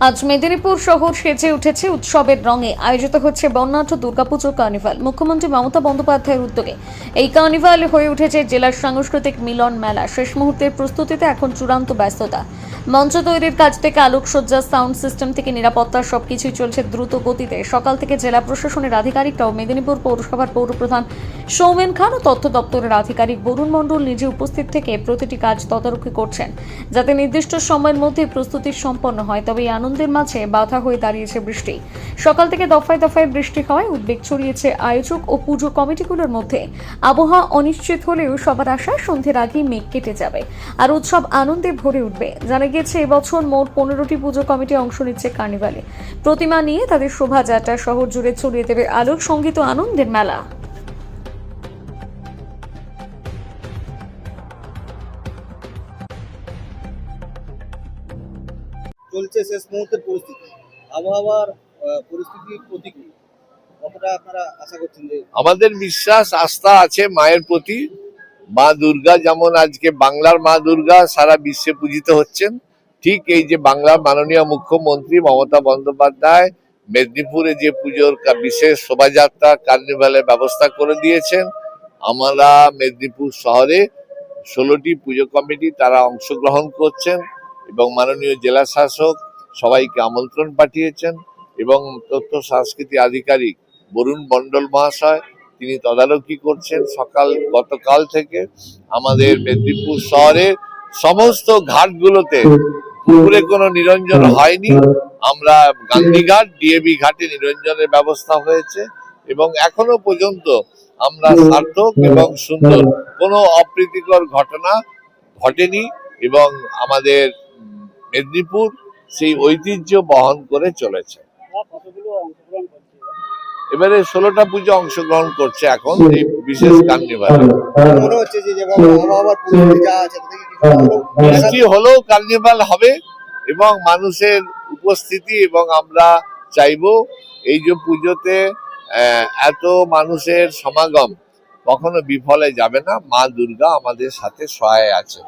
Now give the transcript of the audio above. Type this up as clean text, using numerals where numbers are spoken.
আজ মেদিনীপুর শহর সেজে উঠেছে উৎসবের রঙে। আয়োজিত হচ্ছে বর্ণাঢ্য দুর্গাপুজো কার্নিভাল। মুখ্যমন্ত্রী মমতা বন্দ্যোপাধ্যায়ের উদ্যোগে এই কার্নিভাল হয়ে উঠেছে জেলার সাংস্কৃতিক মিলন মেলা। শেষ মুহূর্তের প্রস্তুতিতে এখন চূড়ান্ত ব্যস্ততা। মঞ্চ তৈরির কাজ থেকে আলোকসজ্জা, সাউন্ড সিস্টেম থেকে নিরাপত্তা সবকিছুই চলছে দ্রুত গতিতে। সকাল থেকে জেলা প্রশাসনের আধিকারিকরাও মেদিনীপুর পৌরসভার পৌরপ্রধান সৌমেন খান ও তথ্য দপ্তরের আধিকারিক বরুণ মণ্ডল নিজে উপস্থিত থেকে প্রতিটি কাজ তদারকি করছেন, যাতে নির্দিষ্ট সময়ের মধ্যে প্রস্তুতি সম্পন্ন হয়। তবে এই আনন্দের মাঝে বাধা হয়ে দাঁড়িয়েছে বৃষ্টি। সকাল থেকে দফায় দফায় বৃষ্টি হওয়ায় উদ্বেগ ছড়িয়েছে আয়োজক ও পুজো কমিটিগুলোর মধ্যে। আবহাওয়া অনিশ্চিত হলেও সবার আশায় সন্ধ্যের আগেই মেঘ কেটে যাবে আর উৎসব আনন্দে ভরে উঠবে। জানা গিয়েছে এবছর মোট 15টি পুজো কমিটি অংশ নিচ্ছে কার্নিভালে। প্রতিমা নিয়ে তাদের শোভাযাত্রা শহর জুড়ে ছড়িয়ে দেবে আলোক, সঙ্গীত ও আনন্দের মেলা। চলছে শেষ মুহূর্তের পরিস্থিতি, আবহাওয়ার পরিস্থিতি প্রতিকূল, কতটা আপনারা আশা করছেন যে? আমাদের বিশ্বাস আস্থা আছে মায়ের প্রতি। মা দুর্গা যেমন আজকে বাংলার মা দুর্গা সারা বিশ্বে পূজিত হচ্ছেন, ঠিক এই যে বাংলার মাননীয় মুখ্যমন্ত্রী মমতা বন্দ্যোপাধ্যায় মেদিনীপুরে যে পুজোর বিশেষ শোভাযাত্রা কার্নিভালের ব্যবস্থা করে দিয়েছেন, আমরা মেদিনীপুর শহরে 16টি পুজো কমিটি তারা অংশগ্রহণ করছেন এবং মাননীয় জেলা শাসক সবাইকে আমন্ত্রণ পাঠিয়েছেন এবং তথ্য সংস্কৃতি আধিকারিক বরুণ মণ্ডল মহাশয় তিনি তদারকি করছেন। গতকাল থেকে আমাদের মেদিনীপুর শহরের সমস্ত ঘাটগুলোতে পুকুরে কোনো নিরঞ্জন হয়নি। আমরা গান্ধীঘাট, ডিএবি ঘাটে নিরঞ্জনের ব্যবস্থা হয়েছে এবং এখনো পর্যন্ত আমরা সার্থক এবং সুন্দর কোনো অপ্রীতিকর ঘটনা ঘটেনি এবং আমাদের মেদিনীপুর সেই ঐতিহ্য বহন করে চলেছে। এবারে 16টা পুজো অংশগ্রহণ করছে এখন এই বিশেষ কার্নিভালে। মনে হচ্ছে যে যেভাবে আবহাওয়ার পরিস্থিতি যা আছে তাতে কি বৃষ্টি হলেও কার্নিভাল হবে এবং মানুষের উপস্থিতি, এবং আমরা চাইবো এই যে পুজোতে এত মানুষের সমাগম কখনো বিফলে যাবে না। মা দুর্গা আমাদের সাথে সহায় আছেন।